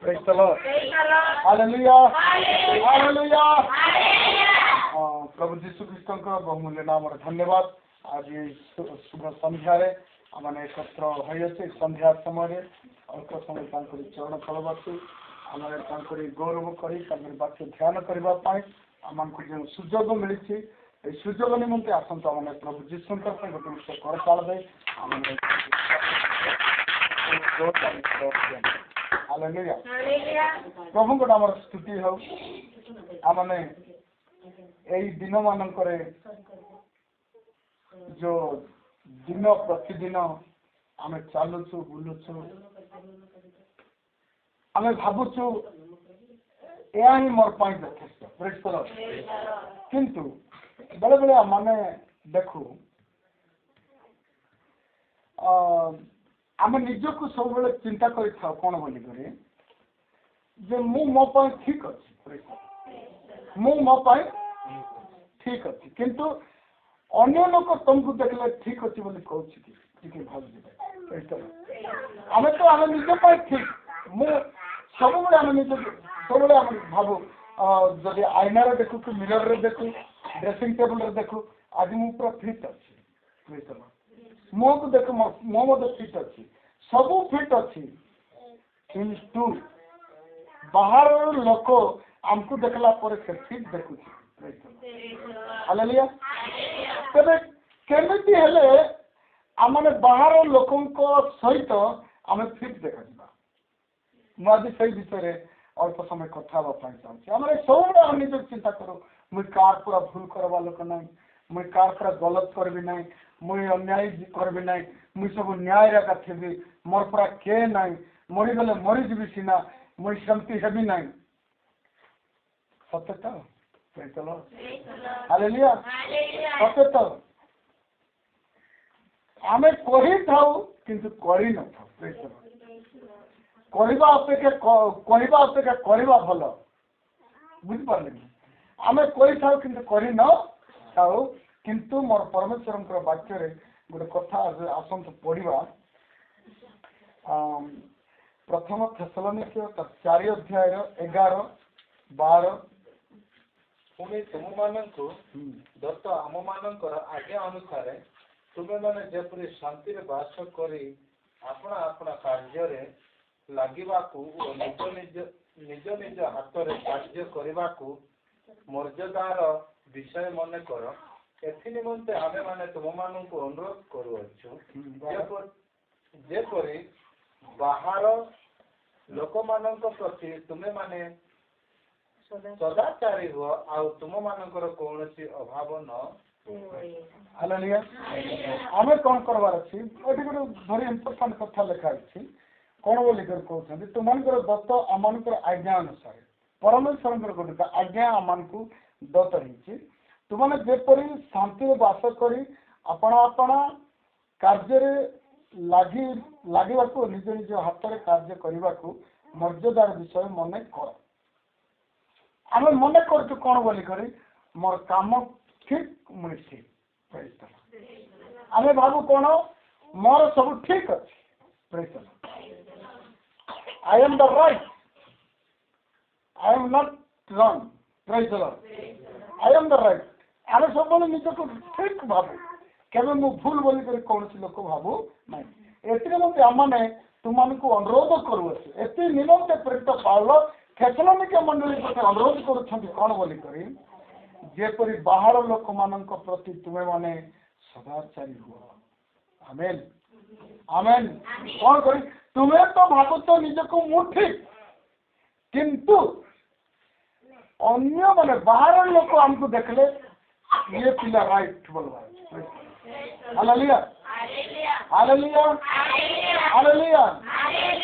Praise the Lord. Hallelujah. Hallelujah. प्रभु जीशु ख्रीष्ट बहुमूल्य नाम धन्यवाद। आज शुभ संध्यारे आमने एकत्र होइछे संध्या समय अल्प समय चरण तलबाकू आम गौरव कर वाक्य ध्यान करने आमको जो सुजोग मिली सुजोग निमंते आसतु आम प्रभु जीशु गोटे विषय करताल दे प्रभु को आम स्तुति हो आमने यही दिन मानक जो दिन प्रतिदिन आम चलुचु बुलुचु आम भावुचु या ही मोर यथेष्ट किंतु बेले बेले माने देखु आम निजक सब चिंता कर कौन बोलिक मो ठीक अच्छे मो ठीक अच्छे किंतु अन्य लोक तुमको देखले ठीक अच्छे बोली कहूँ कि भाव आम तो आम निज ठीक मु सब आम निज सब भाव जदि आईनार देखु कि मिरर रे देखु ड्रेसिंग टेबल रे देखु आज मु पूरा फिट अच्छे मुह को देख मो मत फिट अच्छी सब फिट अच्छी किंतु बाहर लोक आमको देखला पर से फिट देखु हालेलुया तबे केमिति हेले आमने बाहर लोकों सहित आम फिट देखा मुझे से विषय अल्प समय कथा चाहूँगी आम सब निज चिंता करूँ मुझे कार पूरा भूल करवा लोक ना मुझे कार पूरा गलत करबी ना मुझे अन्याय करबी ना मुझे सब न्याय रखा थी मोर पूरा के ना मरीगले मरीजी सीना मुझे सेमती हेबी ना सत्य तो हालेलुया सत्य तो आम कही था किंतु करी न था कहवा अपेक्षा करवा भल बुझिपारे आम कही था किंतु करी न था किंतु मोर परमेश्वर वाक्य गोटे कथा आसतु पढ़ा प्रथम थेसलोनिके 4 अध्याय 11-12 पुणी तुम मानक दत्त आम मानकर आज्ञा अनुसार तुम्हें मैंने जेपरी शांति बास करी अपना अपना कार्य लागिबाकू और निज निज हाथ रे कार्य करबाकू मर्यादार विषय मन कर एथि निमंते आमे माने तुम मानक अनुरोध करूछु जेपरी बाहर लोक मानक प्रति तुम्हें माने सदाचारी हो आ तुम मानकर कौन सी अभाव न हालेलुया आम कौन करवार अच्छी गोटे भारी इम्पोर्टाट कथा लिखा अच्छी कौन बोल कहते तुम दत्त आम आज्ञा अनुसार परमेश्वर गोटे आज्ञा आम को दत्त रही तुमने जेपरी शांति बास करी अपना अपना कार्य लगे निज निज हाथ में कार्य करने को मर्यादार विषय मन कर आम मन कर कौन बोल मोर काम ठीक मुझे ठीक आम भाव कौन मोर सब ठीक अच्छे I am the right I am not wrong praise the Lord I am the right आम सब निजक ठीक भाव केवे मु भूल बोली कौन लोक भावु ना एति मत आमने तुमको अनुरोध करुचे एति निमंते प्रेरित पाउल थेसलोनिके मंडली प्रति अनुरोध करुछंती कौन बोली करी जेपरी बाहर लोक मानक प्रति तुम्हें माने सदाचारी हुआ आमेन आमेन कौन करी तुम्हें तो भावुच निजको मु ठीक किंतु अन्य माने बाहर लोक हमको देखले ये पिला राइट बोलवा हालेलुया हालेलुया हालेलुया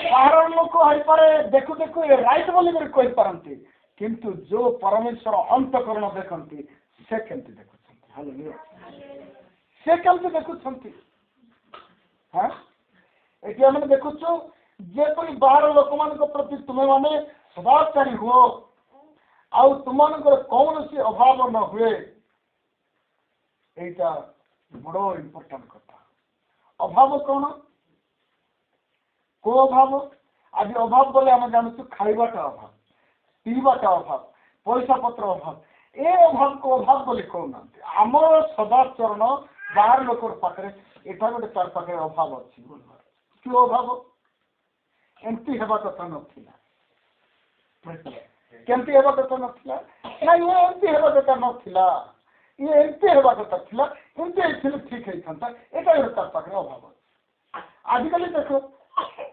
बाहर लोक होई पारे देखु देखु ये राइट बोली कहि पारंती किंतु जो परमेश्वर अंतकरण देखती से केमती देखुंती हालेलुया से केमती देखुंती हाँ ये आम देखुचु जेपरी बाहर लोक मान प्रति तुम्हें माने सदाचारी हुओ आउ तुम कौन सी अभाव न हुए यहीटा बड़ इम्पोर्टाट कथा अभाव कौन को अभाव आज अभाव बोले आम जानूँ खाइबाटा अभाव पीवाटा अभाव पैसा पत्र अभाव ए अभाव को अभाव बोली कहना आम सदाचरण बाहर लोक पाखे एटा गोटे तार पाखे अभाव अच्छी क्यों अभाव एमती हेबा कथा नाला केमती हेबा कथा नाला ना ये एमती हेबा कथा नाला ये एमती हेबा कथा थिला एमती ठीक होता एटा गोटे तार पाखे अभाव आजिकल देख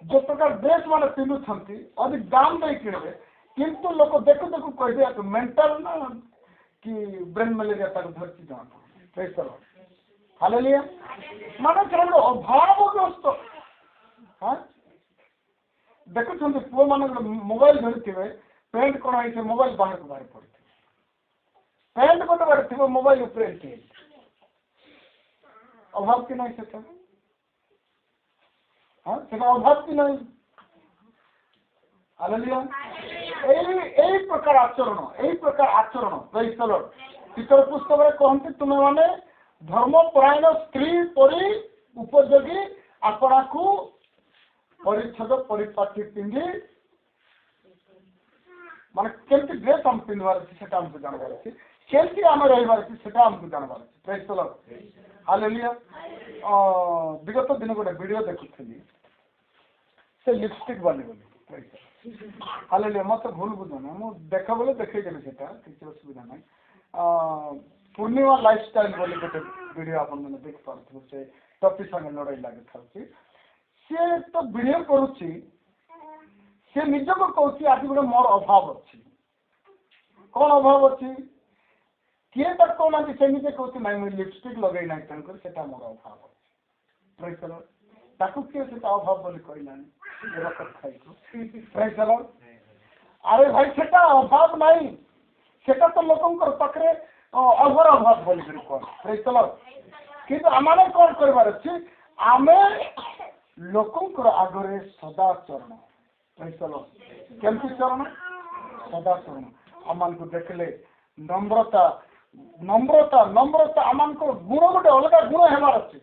जो प्रकार ड्रेस मान पिंधुंट अधिक दाम दे किणवे किंतु लोक देखु देखु कह मेंटल ना कि ब्रेन मलेरिया धरती जमा हालेलुया माने अभावग्रस्त हाँ देखुं पुओ मान मोबाइल धरी पैंट कौन है मोबाइल बाहर को बाहर पड़े पैंट गोटे बारे थी मोबाइल उपरे अभाव कि नहीं से हाँ से अभाव कि नहीं हालेलुया यही प्रकार आचरण प्रेज द लॉर्ड पितर पुस्तक में कहते तुम्हें माने धर्मपरायण स्त्री परी उपयोगी आपना को परिच्छद परिपाटी पिंधि माने केमती ड्रेस हम पिंधवार अच्छी सेटा हमको जानवर अच्छी केमती आम रहीबार अच्छी सेटा हमको जानवर अच्छी प्रेज द लॉर्ड हालेलुया विगत दिन गोटे वीडियो देखुली से लिपस्टिक बनी बोली हालेलुया मत भूल बुझना मु देख बोले देखदेवी सेटा किसी असुविधा ना पूर्णिमा लाइफस्टाइल बोली गोटे वीडियो आप देख पारे से टॉपिक संगे लड़ाई लगे था सी तो वीडियो करुच्ची सी निज को कहूँ आज गोटे मोर अभाव अच्छी कौन अभाव अच्छी किए तक कहना से निजे कहूँ ना मुझे लिपस्टिक लगे ना तेणुक से मोर अभाव अच्छी ताकू किए से अभाव बोली कहला अरे भाई सेटा अभाव नहीं सेटा तो लोकंकर पाखे अघर अभाव बोली कह कि आम कौन कर आम लोकंकर आगे सदाचरण केमती चरण सदाचरण आम को देखले नम्रता नम्रता नम्रता आम गुण गोटे अलग गुण हेबार अच्छे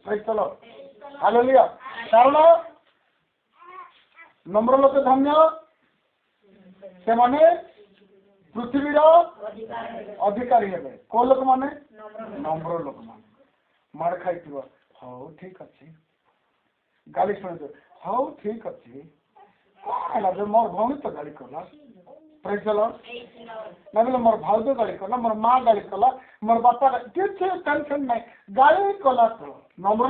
हालेलुया कारण नम्र लोक धन्य से माने पृथ्वी अधिकारी हे को लोक माने नम्र लोक माने मार खाई हाँ ठीक अच्छे गाली शुणे हाँ ठीक अच्छे कौन मोर भौणी तो गाली कला प्रेज द लॉर्ड ना बोले मोर भाउज गाली कला मोर माँ गाली कला मोर बापा किसी टेंशन नहीं गाली कला तो नम्र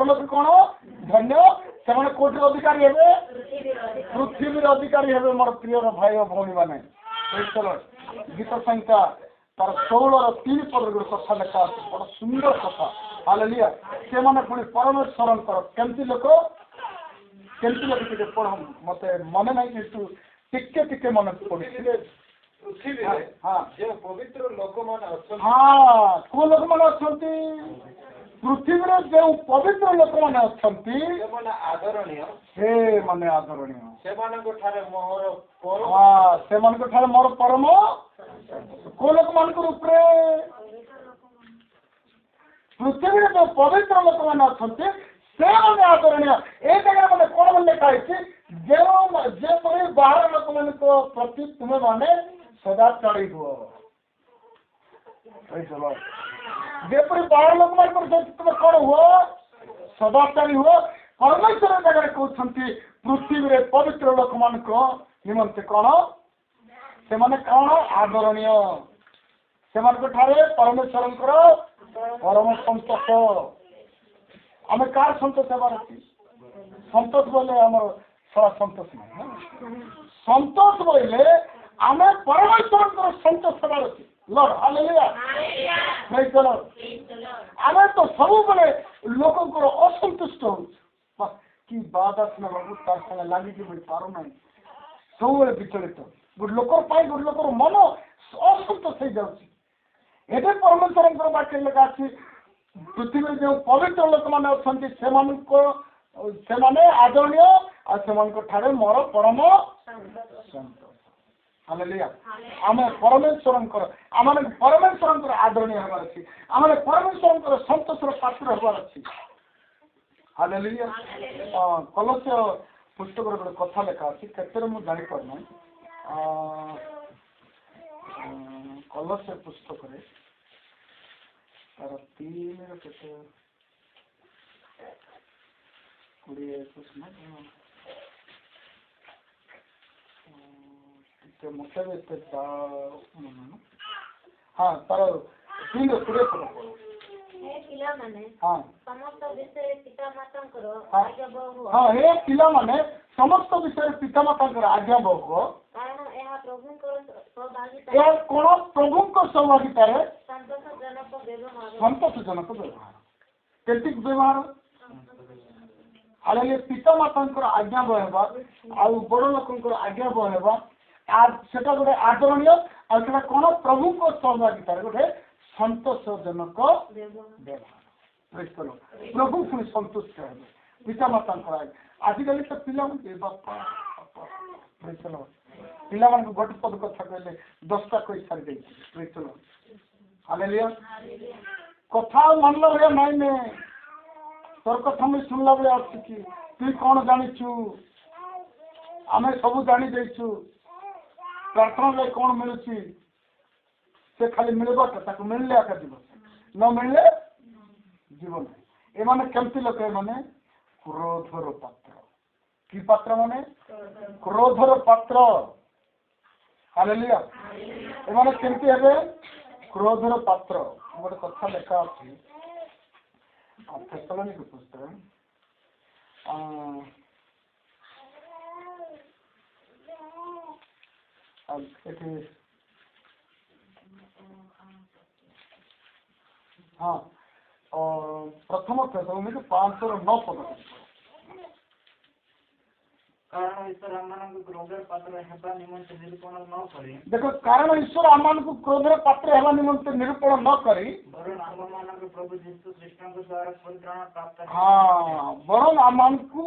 लोक कौन धन्य से कोटि अधिकारी हे पृथ्वी अधिकारी हे मोर प्रिय भाई और भौणी मैंने प्रेज द लॉर्ड गीत संहिता तार 16 पद कथा लेखा बड़ा सुंदर कथा हालेलुया से माने पुणी परमेश्वर केमती लोक टिके पढ़ मत मन ना कि टिके टिके मन पड़े पृथ्वी हाँ जो पवित्र लोक मैंने हाँ को लोक मैंने पृथ्वी जो पवित्र लोक मैंने आदरणीय से माने आदरणीय से मोर हाँ से मोर परम को लोक मान पृथ्वी जो पवित्र लोक मैंने से मैंने आदरणीय ये जगह मैंने कौन मैंने लिखाई जो बाहर लोक मान प्रति तुम्हें माने सदाचारी हुआ जेपरी बाहर लोक मान तुम्हें कौन हुआ सदाचारी हुआ परमेश्वर जगह कहते पृथ्वी पवित्र लोक मान निमंते कौन से माने कौन आदरणीय से परमेश्वर परम संतोष आम कार संतोष हेबार अच्छी संतोष बोले आम सड़ा संतोष नहीं संतोष बोले आम परमेश्वर संतोष हेबार अच्छी Lord hallelujah praise the Lord आम तो सब बेले लोकंकर असंतुष्ट हो कि बात आसना बाबू तार संगे लगिकी मुझे पार ना सब बेले विचलित गोटे लोकर गोटे लोकर मन असंतोष हो जाए परमेश्वर वाक्य लिखा अच्छी पृथ्वी जो पवित्र लोक मैंने अच्छा से आदरणीय आठ मोर परम संतोष हालेलुया आम परमेश्वर आम परमेश्वर आदरणीय हबार अच्छी आम परमेश्वर संतोषर पात्र हबार अच्छी हालेलुया कलश पुस्तक गोटे कथा लेखा अच्छी केते मुझे जापार कलश पुस्तक तार 3 केते 20 मुख्य हाँ तार 3 20 हाँ समस्त विषय पिता मातांकर हाँ आज्ञा बहु हाँ हे पिला माने समस्त विषय पिता मातांकर आज्ञा बहु कारण यह प्रभुंकर सहभागिता यह कोण प्रभुंकर सहभागिता रे संतोषजनक व्यवहार संतोषजनक व्यवहार केति व्यवहार हाले पिता मातांकर आज्ञा बहेबा आ बड़ लोकंकर आज्ञा बहेबा आ सेटा गोटे आदरणीय आ सेटा कोण प्रभुंकर सहभागिता रे गोटे संतोषजनक व्यवहार प्रभु पुणी संतुष्ट है पिता माता आजिकल तो पिला बापा पिला गोटे पद कथा कहले 10टा कही सारी हालेलुया कथा मानला भाया नाई ने तोर कथा मुझे सुनला भाया अच्छी कि तु कौन जानिचु आम सब जानी देचु प्रार्थना कौन मिलुची से खाली मिलवा मिलले आका जीव न मिलले जीवन एमाने केमती लोक एमाने क्रोधर पात्र कि पात्र माने क्रोधर पात्र हालेलुया एमाने केमती हेबे क्रोधर पात्र गोटे कथा लेखा अछि थेसलोनिक पुस्तक एठी हाँ प्रथम थेसलोनिक 5:9 पद कारण ईश्वर आमମାନଙ୍କୁ କ୍ରୋଧର ପାତ୍ର ହେବା ନିମନ୍ତେ ନିରୂପଣ ନ କରି देखो कारण ईश्वर आमମାନଙ୍କୁ କ୍ରୋଧର ପାତ୍ର ହେବା ନିମନ୍ତେ ନିରୂପଣ ନ କରି ବରଂ ଆମମାନଙ୍କୁ ପ୍ରଭୁ ଯୀଶୁ ଖ୍ରୀଷ୍ଟଙ୍କ ଦ୍ୱାରା ପରିତ୍ରାଣ ପ୍ରାପ୍ତ हाँ बरं आमମାନଙ୍କୁ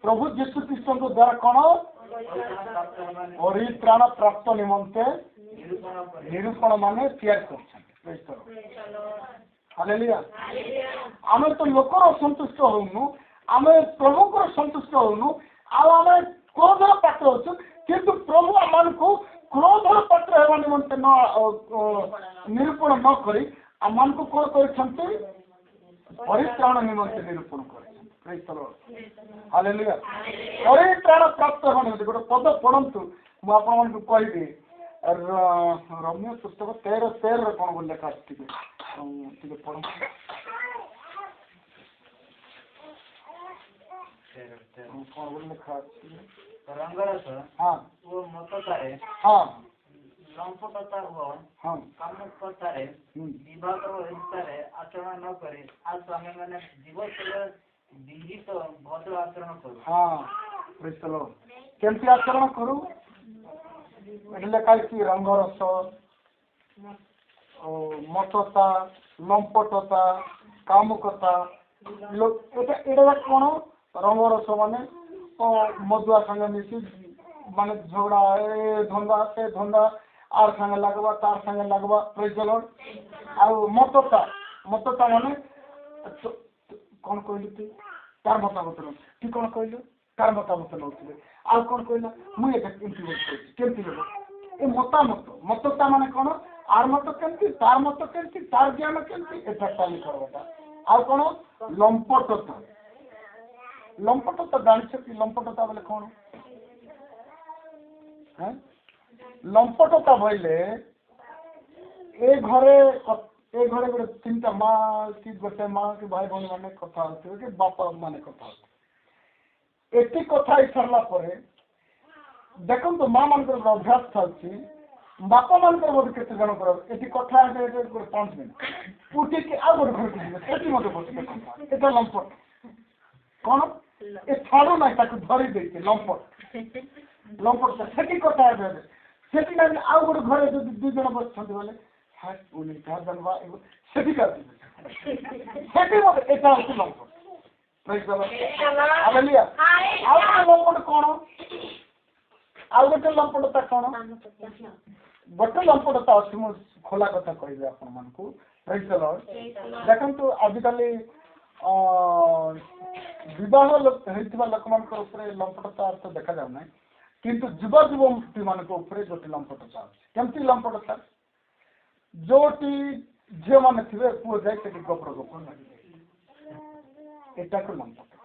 प्रभु यीशु ख्रीष्टଙ୍କ द्वारा कौन परित्राण प्राप्त निमंते निरूपण माने तैयार कर हालेलुया आम तो लोकर संतुष्ट होनु आम प्रभु को संतुष्ट होनु आम क्रोधर पात्र होचु किंतु प्रभु आम को क्रोधर पात्र हेबा निमंते न निरूपण न करी आम को कौन करछंती परित्राण निमंते निरूपण कर हालेलुया परित्राण प्राप्त हेबा निमंते गोटे पद पढ़ंतु मु आपन को कहबी रम्य पुस्तक 13 कौन बोल लेखा ठीक पढ़ कौन बोल लेखा ରଙ୍ଗରସ हाँ ଓ ମତତାରେ हाँ ଲମ୍ପଟତା ଓ हाँ କାମୁକତାରେ ବିବାଦ ଓ ହିଂସାରେ ଆଚରଣ ନ କରି ଆଉ ସ୍ୱାମୀମାନେ ଜୀବଶୈଳ ବିହିତ ଭଦ୍ର ଆଚରଣ କରୁ हाँ ବୁଝିଲ କେମିତି ଆଚରଣ କରୁ ଏଠି ଲେଖା ହେଇଛି ରଙ୍ଗରସ ମତତା ଲମ୍ପଟତା କାମୁକତା ଏଇଟା କଣ ରଙ୍ଗରସ ମାନେ ମଦୁଆ ସାଙ୍ଗେ ମିଶି ମାନେ ଝଗଡ଼ା ଏ ଧନ୍ଦା ସେ ଧନ୍ଦା ଆର ସାଙ୍ଗେ ଲାଗବା ତାର ସାଙ୍ଗେ ଲାଗବା ବୁଝିଲ ଆଉ ମତତା ମାନେ କଣ କହିଲୁ ତୁ ତାର ମତାମତ ନଉ ତୁ କଣ କହିଲୁ ତାର ମତାମତ ନଉଥିଲେ ଆଉ କଣ କହିଲା ମୁଁ ଏଟା କେମିତି କହୁଛି କେମିତି ହେବ ଏ ମତତା ମାନେ କଣ ଆର ମତ କେମିତି ତାର ମତ କେମିତି ତାର ଜ୍ଞାନ କେମିତି ଏଟା ଚାଲି କରବାଟା ଆଉ କଣ ଲମ୍ପଟତା ଜାଣିଛ କି ଲମ୍ପଟତା ବୋଲେ କଣ ଲମ୍ପଟତା ବୋଇଲେ ଏ ଘରେ ଗୋଟେ 3ଟା ମା କି ଗୋଟେ ମା କି ଭାଇ ଭଉଣୀ ମାନେ କଥା ହଉଥିବେ କି ବାପା ମାନେ କଥା ହଉଥିବେ ଏଠି କଥା ହେଇ ସାରିଲା ପରେ ଦେଖନ୍ତୁ ମା ମାନଙ୍କର ଗୋଟେ ଅଭ୍ୟାସ ଥାଉଛି ବାପା ମାନଙ୍କର ବୋଧେ କେତେ ଜଣଙ୍କର ଏଠି କଥା ହେବେ ଗୋଟେ 5 ମିନିଟ୍ ଉଠିକି ଆଉ ଗୋଟେ ଘରକୁ ଯିବେ ସେଠି ମଧ୍ୟ ବସିବେ କଥା ଏଟା ଲମ୍ପଟ କଣ ଏ ଛାଡୁ ନାହିଁ ତାକୁ ଧରି ଦେଇଛି ଲମ୍ପଟ ସେଠି କଥା ହେବେ ସେଠି ନାହିଁ ଆଉ ଗୋଟେ ଘରେ ଯଦି 2 ଜଣ ବସିଛନ୍ତି ବୋଲେ ସେଠି ସେଠି ମଧ୍ୟ ଏଟା ହଉଛି ଲମ୍ପଟ ଆଉ ଗୋଟେ ଲମ୍ପଟ କଣ ଆଉ ଗୋଟେ ଲମ୍ପଟତା କଣ ଗୋଟେ ଲମ୍ପଟତା ଅଛି ମୁଁ ଖୋଲା କଥା କହିବି ଆପଣ ମାନଙ୍କୁ ଦେଖନ୍ତୁ ଆଜିକାଲି विवाह होता लोक मान लंपटता अर्थ देखा जाऊ ना किंतु युवा युवती मान गोटे लंपटता केमती लंपटता जोटी झील मैंने थे पुओ जाए गपर गपर लगे एटा को लंपटता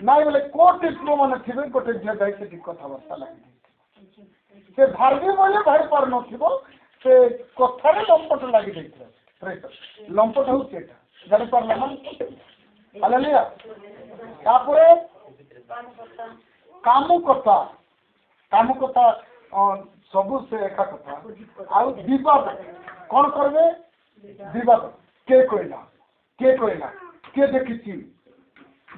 ना बोले कोटी पुओ मैंने थे गोटे झील जाए कथबार्ता लगे से भारी बोले भारी पार न से कथार लंपट लगी लंपट हूँ जानी पार हालेलुया तापरे काम कथा सबू से एका कथा आउ विवाद कौन करबे विवाद के कहला के देखी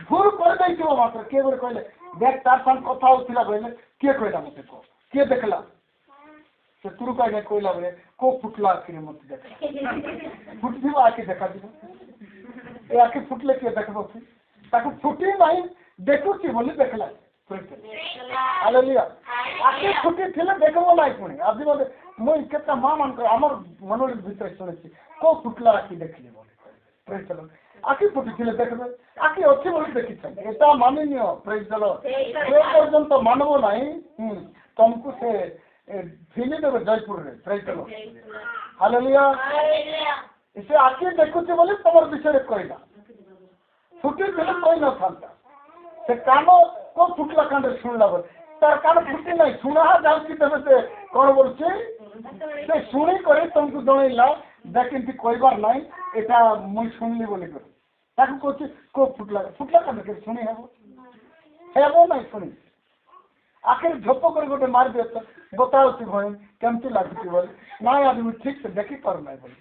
भूल कर देथिबो मात्र के बोले कहले देख तार संग कथा होतिला कहले के कहला मते को के देखला से तुरु कहले कहला बोले को फुटला आखिर मत देखला फुटदिबो आके देखा दिबो ए आके फुटले के देखबो ताको फुटी नहीं देखुची बोली देखला हालेलुया आके फुटी थिले देखबो नाही पुणी आज बोले मुई केता मां मान हमर मनोर भीतर सुनेछि को फुटला आके देखले बोले प्रेज द लॉर्ड आके फुटी थिले देखबे आके अछि बोली देखिछ एटा मानिनियो प्रेज द लॉर्ड जे पर्यंत मानबो नाही तुमको से फिली देबे जयपुर रे प्रेज द लॉर्ड हालेलुया इसे आके देखुची बोली तमर विषय कहला फुटी थिले कोई न थांता से कान को फुटला कांडे सुनला बोल तार कान फुटी नहीं सुना जाउची तबे से कोन बोलछे से सुनी करे तुमको जणैला देखिन कहबार नहीं एटा मुई सुनली बोली कर ताको कोची को फुटला कांडे के सुनी हेबो नहीं सुनी आखिर झप कर गोटे मार दे तो बताओ सी भय केमती लागती बोल ना आदमी ठीक से देखि पर नहीं बोल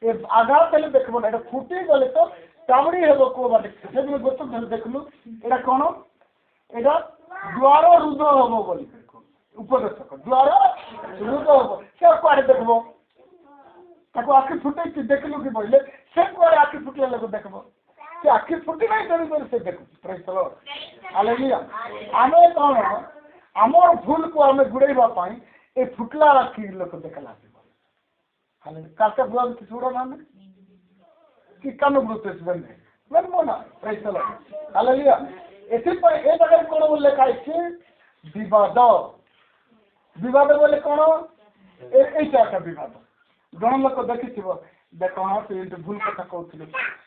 ए आगा पहले देखबो ना एटा फुटी गले तो चावड़ी हेबो को बाटे से दिन गोट देखलु एटा कोन एटा द्वार रुद्र हेबो बोली उपदेशक द्वार रुद्र हेबो से कोआडे देखबो ताको आखि फुटे कि देखलु कि बोले से कोआडे आखि फुटले लोग देखबो से आखि फुटी नहीं करी कर से देखो प्रेज द लॉर्ड हालेलुया आमे कोन हमर भूल को हमें गुड़ेबा पाई ए फुटला आखि लोग देखला हालेलुया काका बुआ कि छोड़ो ना कि कान ब्रुतेस बने मन Mona praise the Lord hallelujah एथि पर ए जगह कोन बोले काई छै विवाद बोले कोन ए चाटा विवाद जन लोक देखिथिबो देखो हां से भूल कथा कहथिले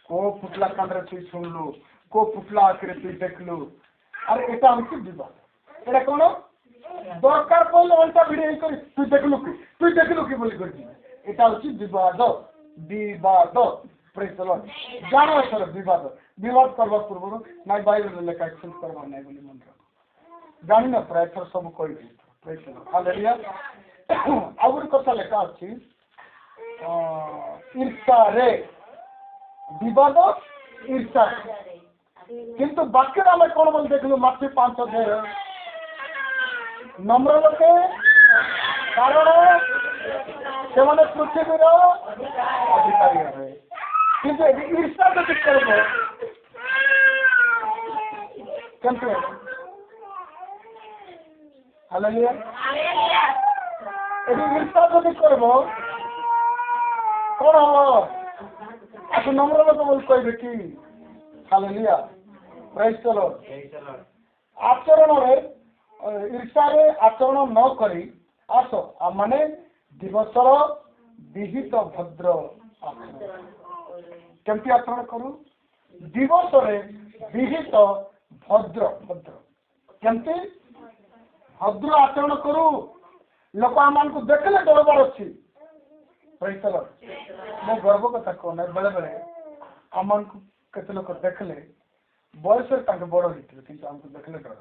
को फुटला कांदरे तू सुनलु को फुटला आखिर तू देखलु अरे एटा होछि विवाद एटा कोन दरकार पड़ले उल्टा भिडियो कर तू देखलु कि बोली करछि एटा होछि विवाद प्रेज द लॉर्ड जानो सर विवाद करबा पूर्व ना बाइबल लेखा एक्सेप्ट करबा नै बोली मन जानि ना प्रायथर सब कोइ प्रेज द लॉर्ड हालेलुया आउर कथा लेखा अछि ईर्ष्या रे विवाद ईर्ष्या किंतु वाक्य में कौन बोल देखलु माथि 5 अध्याय नम्र लोके कारण से माने पृथ्वीर अधिकारी है किंतु ईर्ष्या जो करबो केमते हालेलुया ईर्ष्या जो करबो कौन हम आपको नम्र लोग बोल कहबे कि हालेलुया प्रेज द लॉर्ड आचरण रे ईर्ष्या रे आचरण न करी आसो माने दिवसर विहित भद्र आचरण केमती आचरण करू दिवस रे विहित भद्र केमती भद्र आचरण करू लोक मान को देखले डरबार अछि प्रेज द लॉर्ड मैं गर्व कथा कहना बेले बेले आमान को केते लोक देखले बयस बड़ होते कि हमको देखले डर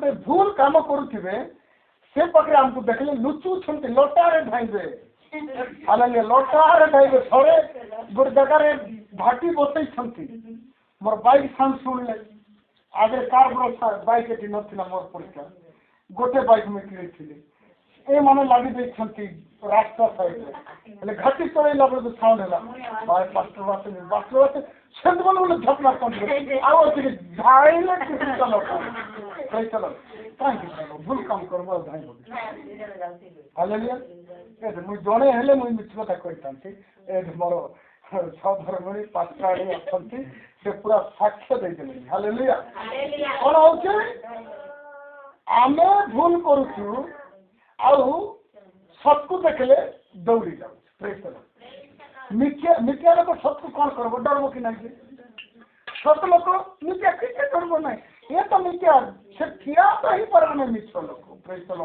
से भूल काम करुवे से पाखे हमको देखले लुचुंट लटारे धाइबे हालेलुया लटारे धाइबे थोड़े गोटे जगह भाटी बसई मोर बाइक साउंड सुनले आगे कार बाइक ये ना मोर परीक्षा गोटे बाइक में किणी ए माने लगी देछंती रास्ता साइड ले घाटी चलेला बेले साउंड हैला भाई पास्टर वासे सेंड बोले झपना कंट्रोल आओ कि झाइले किसी का लोक ପ୍ରାଇଜ୍ ଚାଲ କାହିଁକି ଭୁଲ କାମ କରବ ଆଉ ଧାଇଁ ହାଲେଲୁୟା ମୁଁ ଜଣେ ହେଲେ ମୁଁ ମିଛ କଥା କହିଥାନ୍ତି ଏଠି ମୋର ସହଧର୍ମୀ ପାତ୍ରାଣୀ ଅଛନ୍ତି ସେ ପୁରା ସାକ୍ଷ୍ୟ ଦେଇଦେଲେଣି ହାଲେଲୁୟା କଣ ହଉଛି ଆମେ ଭୁଲ କରୁଛୁ ଆଉ ସତକୁ ଦେଖିଲେ ଦୌଡ଼ି ଯାଉଛି ପ୍ରାଇଜ୍ ଚାଲ ମିଥ୍ୟା ଲୋକ ସତକୁ କଣ କରିବ ଡରବ କି ନାହିଁ ସତ ଲୋକ ମିଥ୍ୟା କିଛି ଡରବ ନାହିଁ ଏ ତ ମିଥ୍ୟା ସେ ଠିଆ ତ ହେଇପାରିବ ନାହିଁ ମିଛ ଲୋକ ପ୍ରାଇଜ୍ ଚାଲ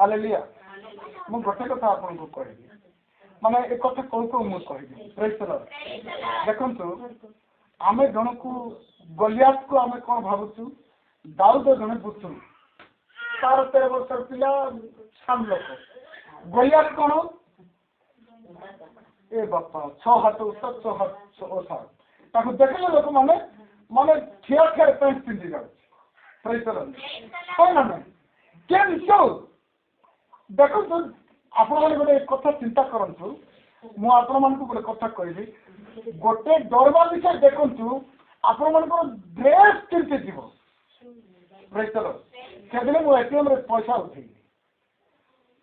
ହାଲେଲୁୟା ମୁଁ ଗୋଟେ କଥା ଆପଣଙ୍କୁ କହିବି ମାନେ ଏ କଥା କହୁ କହୁ ମୁଁ କହିବି ପ୍ରାଇଜ୍ ଚାଲ ଦେଖନ୍ତୁ ଆମେ ଜଣକୁ ଗଲିଆତକୁ ଆମେ କଣ ଭାବୁଛୁ ଦାଉଦ ଜଣେ ବୁଝୁ ତାର 13 ବର୍ଷର ପିଲା ସାନ ଲୋକ ଗଲିଆତ କଣ ଏ ବାପା 6 ହାତ ଉଚ୍ଚ 6 ହାତ ଓସାର ତାକୁ ଦେଖିଲେ ଲୋକମାନେ ମାନେ ଠିଆ ଠିଆ ପ୍ୟାଣ୍ଟ ପିନ୍ଧି ଯାଉଛି ପ୍ରାଇଜ୍ ଚାଲ କଣ ନା କେମିତି ଦେଖନ୍ତୁ ଆପଣମାନେ ଗୋଟେ କଥା ଚିନ୍ତା କରନ୍ତୁ ମୁଁ ଆପଣମାନଙ୍କୁ ଗୋଟେ କଥା କହିବି ଗୋଟେ ଡରବା ବିଷୟ ଦେଖନ୍ତୁ ଆପଣମାନଙ୍କର ଡ୍ରେସ୍ କେମିତି ଯିବ ପ୍ରାଇଜ୍ ଚାଲ ସେଦିନ ମୁଁ ଏଟିଏମ୍ରେ ପଇସା ଉଠେଇଲି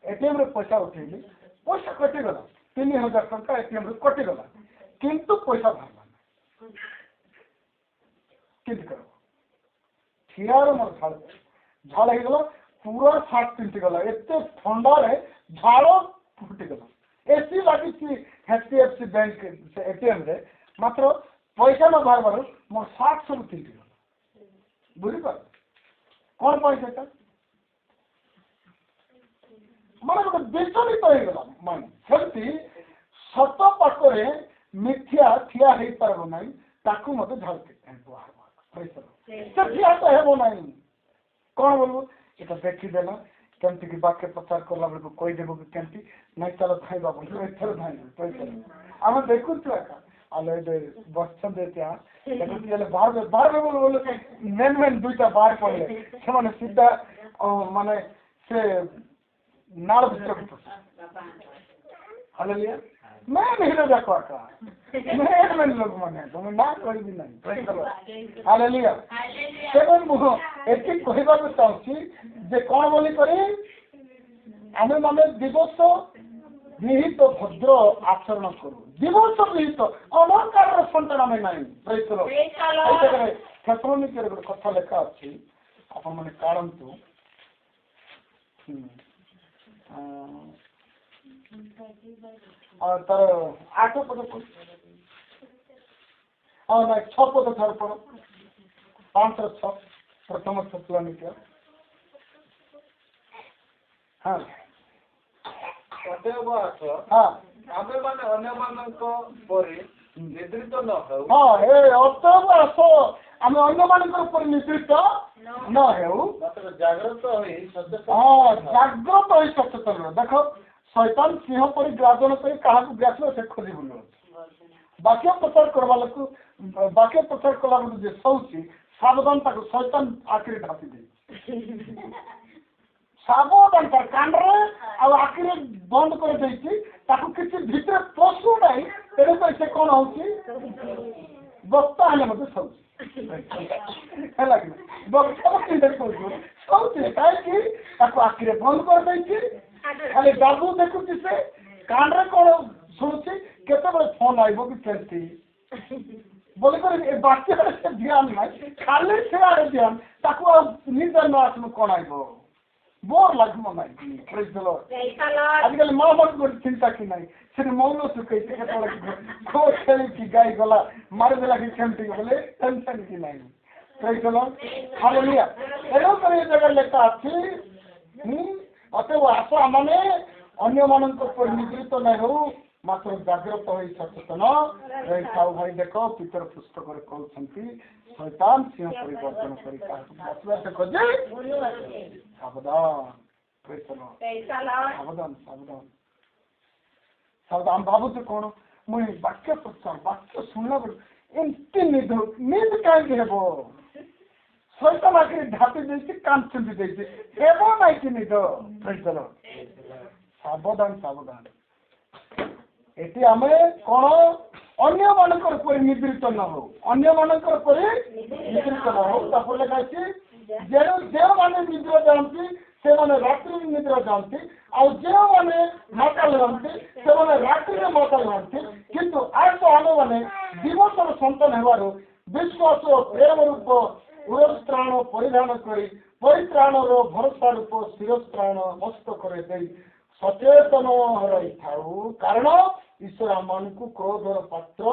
ଏଟିଏମ୍ରେ ପଇସା ଉଠେଇଲି ପଇସା କଟିଗଲା 3000 ଟଙ୍କା ଏଟିଏମ୍ରୁ କଟିଗଲା କିନ୍ତୁ ପଇସା ବାହାରିଲା କେମିତି କରିବ ଠିଆର ମୋର ଝାଳ ହେଇଗଲା ପୁରା ସାର୍ଟ ପିନ୍ଧିଗଲା ଏତେ ଥଣ୍ଡାରେ ଝାଳ ଫୁଟିଗଲା ଏସି ଲାଗିଛି HDFC ବ୍ୟାଙ୍କ ଏଟିଏମ୍ରେ ମାତ୍ର ପଇସା ନ ବାହାରିବାରୁ ମୋ ସାର୍ଟ ସବୁ ପିନ୍ଧିଗଲା ବୁଝିପାର କଣ ପାଇଁ ସେଟା ମାନେ ଗୋଟେ ବିଚଳିତ ହେଇଗଲା ମାନେ ସେମିତି ସତ ପାଖରେ ମିଥ୍ୟା ଠିଆ ହେଇପାରିବ ନାହିଁ ତାକୁ ମତେ ଝାଳ ସେ ଠିଆ ତ ହେବ ନାହିଁ କଣ ବୋଲୁ ଏଟା ଦେଖିଦେଲା କେମିତି କି ବାକ୍ୟ ପ୍ରଚାର କଲା ବେଳକୁ କହିଦେବୁ କି କେମିତି ନାଇଁ ଚାଲ ଖାଇବା ବୋଲୁ ଏଥର ଧାଇଁବୁ ପଇସା ଆମେ ଦେଖୁଛୁ ଏକା ଆଲୋ ଏବେ ବସିଛନ୍ତି ଦେଖୁଛୁ ହେଲେ ବାହାରବେ ବୋଲେ ମେନ୍ ଦୁଇଟା ବାହାର ପଡ଼ିଲେ ସେମାନେ ସିଧା ମାନେ ସେ ନାଳ ଭିତରକୁ ହାଲେଲୁୟା ମେନ୍ ହିରୋ ଯାକ ଆକା ମେନ୍ ଲୋକମାନେ ତମେ ନା କହିବି ନାହିଁ ହାଲେଲୁୟା ତେବେ ମୁଁ ଏତିକି କହିବାକୁ ଚାହୁଁଛି ଯେ କଣ ବୋଲି କରି ଆମେ ମାନେ ଦିବସ ବିହିତ ଭଦ୍ର ଆଚରଣ କରୁ ଦିବସ ବିହିତ ଅଲଙ୍କାରର ସନ୍ତାନ ଆମେ ନାହିଁ କ୍ଷେତ୍ରରେ ଗୋଟେ କଥା ଲେଖା ଅଛି ଆପଣମାନେ କାଢ଼ନ୍ତୁ ତାର 8 ପଦ ହଁ ନାଇଁ 6 ପଦ ଥର ପଡ଼ 5-6 ପ୍ରଥମ Thessalonians ହଁ ଆମେମାନେ ଅନ୍ୟମାନଙ୍କ ପରି ନିଦ୍ରିତ ନ ହେଉ ହଁ ଏ ଅତଏବ ଆସ ଆମେ ଅନ୍ୟମାନଙ୍କର ଉପରେ ନିଦ୍ରିତ ନ ହେଉ ଜାଗ୍ରତ ହୋଇ ସଚେତନ ହଁ ଜାଗ୍ରତ ହୋଇ ସଚେତନ ଦେଖ ଶୈତାନ ସିଂହ ପରି ଗ୍ରାଜନ କରି କାହାକୁ ଗ୍ରାସ ସେ ଖୋଜି ବୁଲୁଅଛି ବାକ୍ୟ ପ୍ରଚାର କରିବା ଲୋକକୁ ବାକ୍ୟ ପ୍ରଚାର କଲା ବେଳକୁ ଯେ ଶୋଉଛି ସାବଧାନ ତାକୁ ଶୈତାନ ଆଖିରେ ଢାପି ଦେଇଛି ସାବଧାନ ତା କାନରେ ଆଉ ଆଖିରେ ବନ୍ଦ କରିଦେଇଛି ତାକୁ କିଛି ଭିତରେ ପଶୁ ନାହିଁ ତେଣୁକରି ସେ କଣ ହଉଛି ବକ୍ତା ହେଲେ ମଧ୍ୟ ଶୋଉଛି ହେଲା କି ବକ୍ତା ଶୋଉଛି କାହିଁକି ତାକୁ ଆଖିରେ ବନ୍ଦ କରିଦେଇଛି ଖାଲି ବାବୁ ଦେଖୁଛି ସେ କାନରେ କଣ ଶୁଣୁଛି କେତେବେଳେ ଫୋନ ଆଇବ କି କେମିତି ବୋଲିକରି ଏ ବାକ୍ୟରେ ସେ ଧ୍ୟାନ ନାହିଁ ଖାଲି ସେ ଆଡେ ଧ୍ୟାନ ତାକୁ ଆଉ ନିଜ ନ ଆସିବ କଣ ଆଇବ ବୋର ଲାଗିବ ନାହିଁ ଆଜିକାଲି ମା ମାନଙ୍କୁ ଗୋଟେ ଚିନ୍ତା କି ନାହିଁ ସେଠି ମୌନ ଶୁଖେଇଛି କେତେବେଳେ ଖେଳିକି ଗାଈ ଗଲା ମାରିଦେଲା କି କେମିତି ବୋଲେ ଟେନସନ କି ନାହିଁ ହାଲେଲୁୟା ତେଣୁକରି ଏ ଜାଗାରେ ଲେଖା ଅଛି ଅତଏବ ଆସ ଆମମାନେ ଅନ୍ୟମାନଙ୍କ ଉପରେ ନିଦ୍ରିତ ନାହିଁ ହଉ ମାତ୍ର ଜାଗ୍ରତ ହୋଇ ସଚେତନ ରହିଥାଉ ଭାଇ ଦେଖ ପିତର ପୁସ୍ତକରେ କହୁଛନ୍ତି ଶୈତାନ ସିଂହ ପରିବର୍ତ୍ତନ କରି କାହାକୁ ବସିବା ଦେଖ ଯେ ସାବଧାନ ଆମେ ଭାବୁଛୁ କଣ ମୁଁ ବାକ୍ୟ ପ୍ରଚାର ବାକ୍ୟ ଶୁଣିଲା ବେଳକୁ ଏମିତି ନିଦ କାହିଁକି ହେବ ଶୈତାନ ଆଖିରେ ଢାପି ଦେଇଛି କାନ ଚୁଣ୍ଡି ଦେଇଛି ହେବ ନାଇଁ କି ନିଦ ସାବଧାନ ସାବଧାନ ଏଠି ଆମେ କଣ ଅନ୍ୟମାନଙ୍କର ଉପରେ ନିଦ୍ରିତ ନ ହଉ ଅନ୍ୟମାନଙ୍କର ଉପରେ ନିଦ୍ରିତ ନ ହଉ ତାପରେ ଲେଖା ଅଛି ଯେଉଁମାନେ ନିଦ୍ରା ଯାଆନ୍ତି ସେମାନେ ରାତ୍ରିରେ ନିଦ୍ରା ଯାଆନ୍ତି ଆଉ ଯେଉଁମାନେ ମାତାଲ ହୁଅନ୍ତି ସେମାନେ ରାତ୍ରିରେ ମାତାଲ ହୁଅନ୍ତି କିନ୍ତୁ ଆସ ଆମେମାନେ ଦିବସର ସନ୍ତାନ ହେବାରୁ ବିଶ୍ୱାସ ଓ ପ୍ରେମ ରୂପ ଉରସ୍ତ୍ରାଣ ପରିଧାନ କରି ପରିତ୍ରାଣର ଭରସା ରୂପ ଶିରସ୍ତ୍ରାଣ ମସ୍ତକରେ ଦେଇ ସଚେତନ ରହିଥାଉ କାରଣ ଈଶ୍ୱର ଆମମାନଙ୍କୁ କ୍ରୋଧର ପାତ୍ର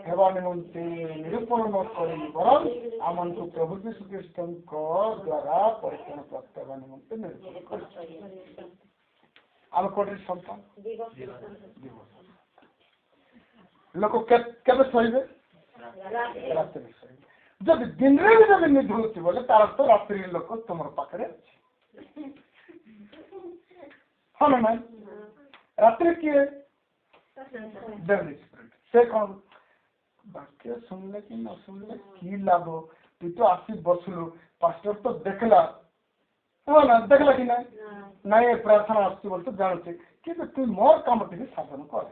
ହେବା ନିମନ୍ତେ ନିରୂପଣ ନ କରି ବରଂ ଆମମାନଙ୍କୁ ପ୍ରଭୁ ଯୀଶୁ ଖ୍ରୀଷ୍ଟଙ୍କ ଦ୍ୱାରା ପରିତ୍ରାଣ ପ୍ରାପ୍ତ ହେବା ନିମନ୍ତେ ନିରୂପଣ କରିଛନ୍ତି ଆମେ କୋଉଠି ସନ୍ତାନ ଲୋକ କେବେ ଶୋଇବେ ରାତିରେ ଶୋଇବେ ଯଦି ଦିନରେ ବି ଯଦି ନିଦ ହେଉଛି ବୋଲେ ତାର ତ ରାତ୍ରି ଲୋକ ତୁମର ପାଖରେ ଅଛି ହଁ ନା ନାଇଁ ରାତିରେ କିଏ ସେ କଣ ବାକ୍ୟ ଶୁଣିଲେ କି ନ ଶୁଣିଲେ କି ଲାଭ ତୁ ତ ଆସି ବସିଲୁ ପାଷ୍ଟର ତ ଦେଖିଲା ହଁ ନା ଦେଖିଲା କି ନାଇଁ ନାଇଁ ପ୍ରାର୍ଥନା ଆସୁଛି ବୋଲି ତୁ ଜାଣୁଛି କିନ୍ତୁ ତୁ ମୋର କାମ ଟିକେ ସାଧନ କରେ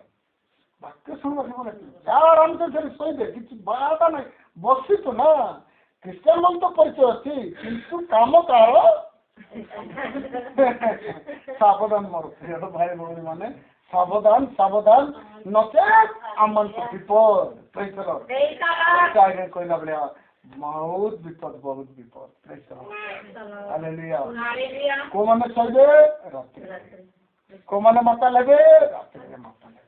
ବାକ୍ୟ ଶୁଣିବାକୁ ଭଲ ଆରାମସେ ସେଠି ଶୋଇଦେ କିଛି ବାଧା ନାହିଁ ବସିଛୁ ନା ଖ୍ରୀଷ୍ଟିଆନ ବୋଲି ତ ପରିଚୟ ଅଛି କିନ୍ତୁ କାମ କାହାର ସାବଧାନ ମୋର ପ୍ରିୟ ଭାଇ ଭଉଣୀ ମାନେ ସାବଧାନ ସାବଧାନ ନଚେତ୍ ଆମମାନଙ୍କୁ ବିପଦ କହିଲା ଭଳିଆ ବହୁତ ବିପଦ କୋଉମାନେ ଶୋଇବେ ରାତିରେ କୋଉମାନେ ମାତା ଲାଗେ ରାତିରେ ମାତା ଲାଗେ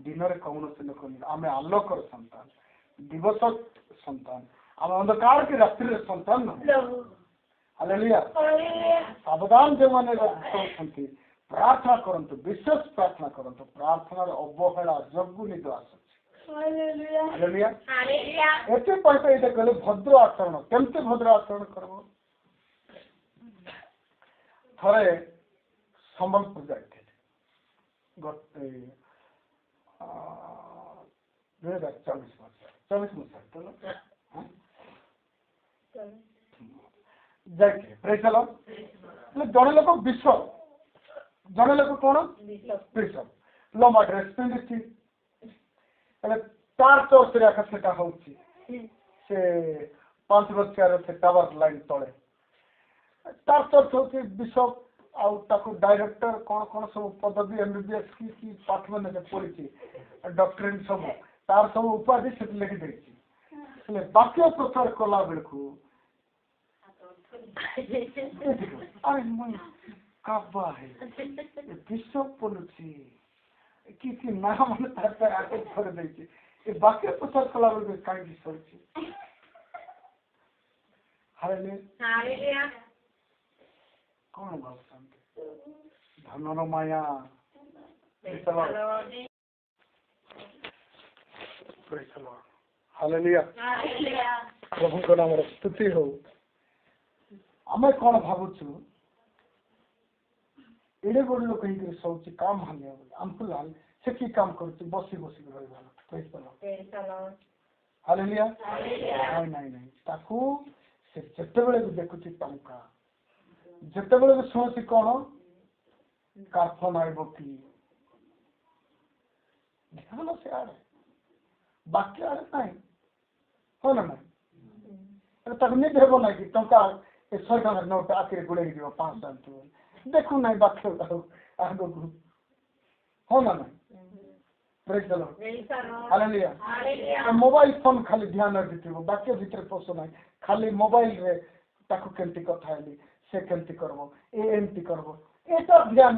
ଦିନରେ କୌଣସି ଲୋକ ଆମେ ଆଲୋକର ସନ୍ତାନ ଦିବସ ସନ୍ତାନ ଆମେ ଅନ୍ଧକାର କି ରାତ୍ରିର ସନ୍ତାନ ହାଲେଲୁୟା ସାବଧାନ ଯେଉଁମାନେ ଅଛନ୍ତି ପ୍ରାର୍ଥନା କରନ୍ତୁ ବିଶେଷ ପ୍ରାର୍ଥନା କରନ୍ତୁ ପ୍ରାର୍ଥନାର ଅବହେଳା ଯୋଗୁ ନିଦ ଆସୁଛି ହାଲେଲୁୟା ଏଥିପାଇଁ ତ ଏଇଟା କହିଲେ ଭଦ୍ର ଆଚରଣ କେମିତି ଭଦ୍ର ଆଚରଣ କରିବ ଥରେ ସମ୍ବଲପୁର ଯାଇଥିଲି ଗୋଟେ 2024 ମସିହା ଯାଇଥିଲେ ପ୍ରେସଲ ଜଣେ ଲୋକ ବିଶ୍ୱ ଜଣେ ଲୋକ କଣ ବିଶପ ଲମ୍ବା ଡ୍ରେସ୍ ପିନ୍ଧିଛି ହେଲେ ତାର ଚର୍ଚ୍ଚରେ ଆକା ସେଟା ହଉଛି ସେ 5 ବର୍ଷର ସେ ଟାୱାର ଲାଇନ୍ ତଳେ ତାର ଚର୍ଚ୍ଚ ହଉଛି ବିଶପ ଆଉ ତାକୁ ଡାଇରେକ୍ଟର କଣ କଣ ସବୁ ପଦବୀ MBBS କି ପାଠ ମାନେ ପଢିଛି ଡକ୍ଟରେଟ୍ ସବୁ ତାର ସବୁ ଉପାଧି ସେଠି ଲେଖିଦେଇଛି ହେଲେ ବାକ୍ୟ ପ୍ରଚାର କଲା ବେଳକୁ ଆରେ ମୁଁ କାବା ବିଶ୍ୱ ପଡୁଛି କିଛି ନା ମାନେ ତାର ଆଗେ ଧରି ଦେଇଛି ଏ ବାକ୍ୟ ପ୍ରଚାର କଲା ବେଳକୁ କାହିଁକି ସରୁଛି କଣ ଭାବୁଛନ୍ତି ଧନର ମାୟା ହାଲେଲୁୟା ପ୍ରଭୁଙ୍କ ନାମର ସ୍ତୁତି ହଉ ଆମେ କଣ ଭାବୁଛୁ ଏଡେ ବଡ ଲୋକ ହେଇକରି ଶୋଉଛି କାମ ହାଲିଆ ବୋଲି ଆମକୁ ଲାଲ ସେ କି କାମ କରୁଛି ବସି ବସିକି ରହିବା ହାଲେଲୁୟା ନାଇଁ ନାଇଁ ତାକୁ ସେ ଯେତେବେଳେ ବି ଦେଖୁଛି ଟଙ୍କା ଯେତେବେଳେ ବି ଶୁଣୁଛି କଣ କାର୍ଫନ ଆଇବ କି ଧ୍ୟାନ ସେ ଆଡେ ବାକ୍ୟ ଆଡେ ନାହିଁ ହଁ ନା ନାଇଁ ତାକୁ ନିଜେ ହେବ ନାହିଁ କି ଟଙ୍କା 100 ଟଙ୍କାର ନୋଟ ଆଖିରେ ଗୁଡେଇ ଯିବ 500 ଟଙ୍କା ଦେଖୁ ନାହିଁ ବାକ୍ୟ ଆଗକୁ ହଁ ନା ନାଇଁ ମୋବାଇଲ ଫୋନ ଖାଲି ଧ୍ୟାନ ରଖିଥିବ ବାକ୍ୟ ଭିତରେ ପଶୁ ନାହିଁ ଖାଲି ମୋବାଇଲରେ ତାକୁ କେମିତି କଥା ହେଲି ସେ କେମିତି କରିବ ଏମିତି କରିବ ଏଟା ଧ୍ୟାନ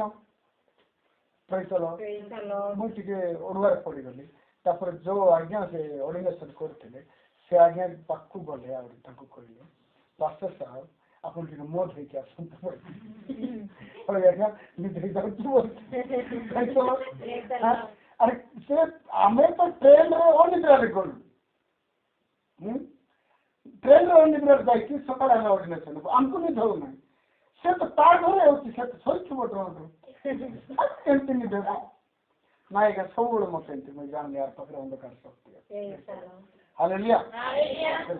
ମୁଁ ଟିକେ ଓଡୁଆରେ ପଡିଗଲି ତାପରେ ଯୋଉ ଆଜ୍ଞା ସେ ଅର୍ଡିନେସନ କରିଥିଲେ ସେ ଆଜ୍ଞା ପାଖକୁ ଗଲେ ଆଉ ତାଙ୍କୁ କହିଲେ ପାଷ୍ଟର ସାହେବ ଆପଣ ଟିକେ ମୋ ଧରିକି ଆସନ୍ତୁ ଆଜ୍ଞା ଧରି ଯାଉଛୁ ଆରେ ସେ ଆମେ ତ ଟ୍ରେନରେ ଅନିଦ୍ରାରେ ଗଲୁ ଟ୍ରେନରେ ଅନିଦ୍ରାରେ ଯାଇକି ସକାଳେ ଆମେ ଅର୍ଡିନେସନ ଆମକୁ ନିଦ ହଉନାହିଁ ସେ ତ ତା ଘରେ ହେଉଛି ସେ ତ ଶୋଇଥିବ ଡ୍ରଣରେ କେମିତି ନିଦ ନାଇଁ ଆଜ୍ଞା ସବୁବେଳେ ମତେ ଏମିତି ମୁଁ ଜାଣିନି ୟାର ପାଖରେ ଅନ୍ଧକାର ଶକ୍ତି ହାଲେଲୁୟା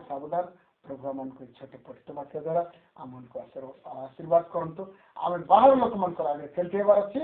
ସାବଧାନ ପ୍ରଭୁ ଆମମାନଙ୍କୁ ଛୋଟ ପଠିତ ବାକ୍ୟ ଦ୍ୱାରା ଆମମାନଙ୍କୁ ଆଶୀର୍ବାଦ କରନ୍ତୁ ଆମେ ବାହାର ଲୋକମାନଙ୍କର ଆଗରେ କେମିତି ହେବାର ଅଛି